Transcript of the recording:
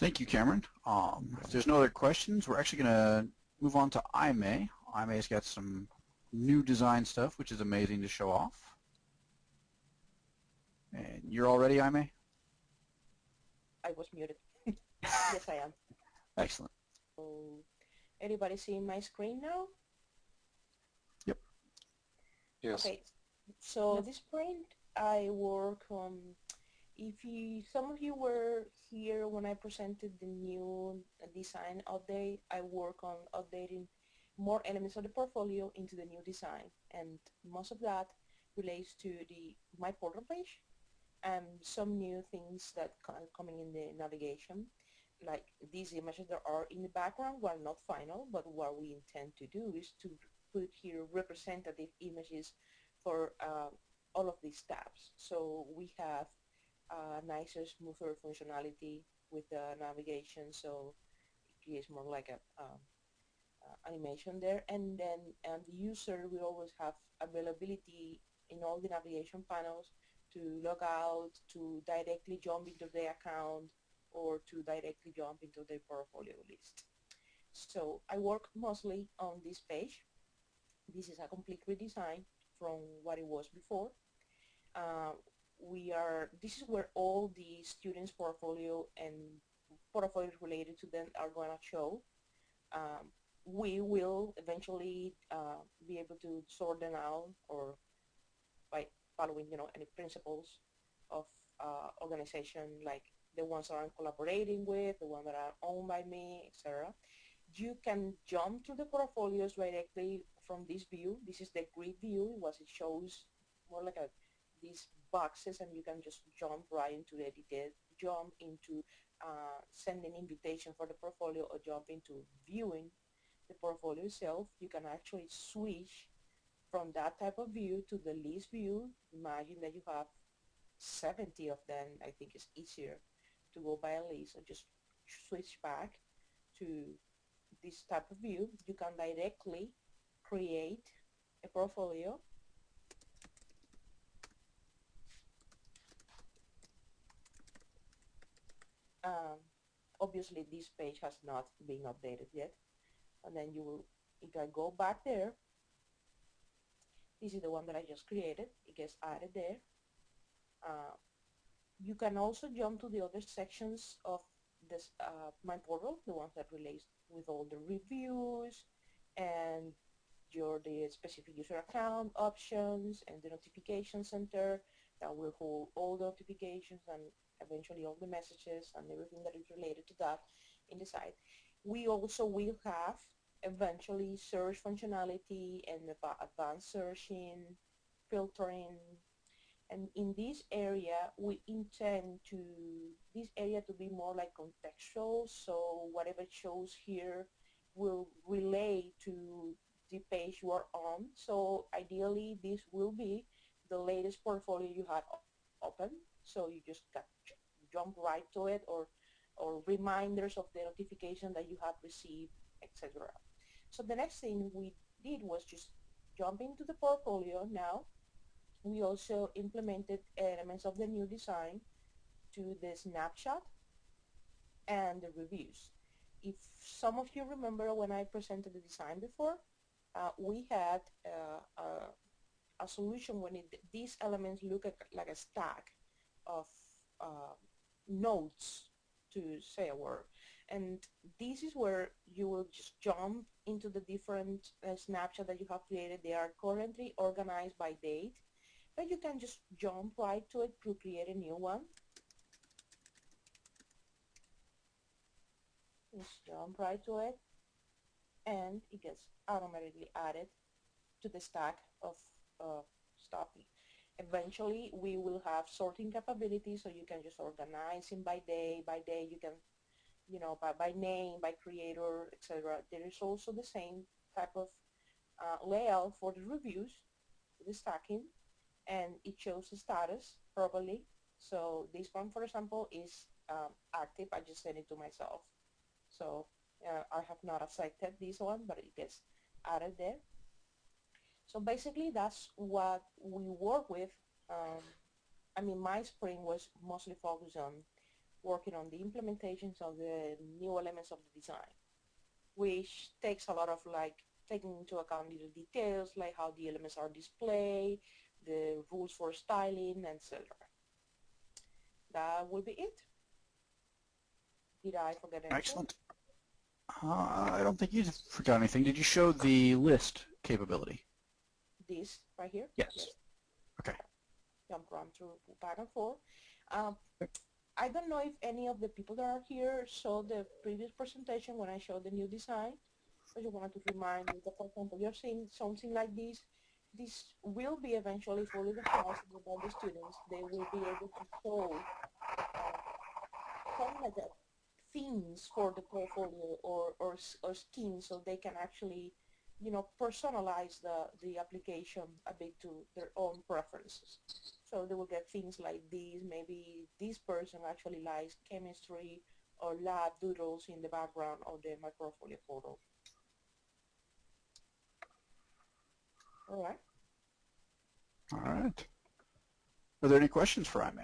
Thank you, Cameron. If there's no other questions, we're actually going to move on to Aime. Aime's got some new design stuff, which is amazing to show off. And you're all ready, Aime? I was muted. Yes, I am. Excellent. So, anybody seeing my screen now? Yep. Yes. Okay. So this sprint I work on. Some of you were here when I presented the new design update, I work on updating more elements of the portfolio into the new design, and most of that relates to my portal page and some new things that are coming in the navigation, like these images that are in the background were not final, but what we intend to do is to put here representative images for all of these tabs. So we have nicer, smoother functionality with the navigation, so it creates more like a animation there. And then the user will always have availability in all the navigation panels to log out, to directly jump into the account, or to directly jump into the portfolio list. So I work mostly on this page. This is a complete redesign from what it was before. This is where all the students' portfolio and portfolios related to them are going to show. We will eventually be able to sort them out, or by following, any principles of organization, like the ones that I'm collaborating with, the ones that are owned by me, etc. You can jump to the portfolios directly from this view. This is the grid view, what it shows more like these boxes, and you can just jump right into the detail, jump into sending invitation for the portfolio, or jump into viewing the portfolio itself. You can actually switch from that type of view to the list view. Imagine that you have 70 of them. I think it's easier to go by a list, or just switch back to this type of view. You can directly create a portfolio. Obviously this page has not been updated yet, and then you will, if I go back there, this is the one that I just created. It gets added there. You can also jump to the other sections of this my portal, the ones that relates with all the reviews and the specific user account options, and the notification center that will hold all the notifications and eventually all the messages and everything that is related to that in the site. We also will have eventually search functionality and advanced searching, filtering, and in this area we intend to this area to be more like contextual, so whatever it shows here will relate to the page you are on. So ideally this will be the latest portfolio you had open, so you just jump right to it, or reminders of the notification that you have received, etc. So the next thing we did was just jump into the portfolio. Now we also implemented elements of the new design to the snapshot and the reviews. If some of you remember when I presented the design before, we had a solution when these elements look like a stack of nodes, to say a word. And this is where you will just jump into the different snapshots that you have created. They are currently organized by date, but you can just jump right to it to create a new one. Just jump right to it, and it gets automatically added to the stack of stuff. Eventually we will have sorting capabilities, so you can just organize them by day. You can, by name, by creator, etc. There is also the same type of layout for the reviews, the stacking, and it shows the status properly. So this one, for example, is active. I just sent it to myself, so I have not accepted this one, but it gets added there. So basically that's what we work with. I mean, my sprint was mostly focused on working on the implementations of the new elements of the design, which takes a lot of like taking into account the details, like how the elements are displayed, the rules for styling, etc. That will be it. Did I forget anything? Excellent. I don't think you forgot anything. Did you show the list capability? This right here? Yes. Okay. Jump run through back and forth. I don't know if any of the people that are here saw the previous presentation when I showed the new design. I just wanted to remind you that, for example, you're seeing something like this. This will be eventually fully responsible by the students. They will be able to show something like that, themes for the portfolio or schemes, so they can actually, you know, personalize the application a bit to their own preferences. So they will get things like these. Maybe this person actually likes chemistry or lab doodles in the background of the My Portfolio portal. All right. All right. Are there any questions for Aime?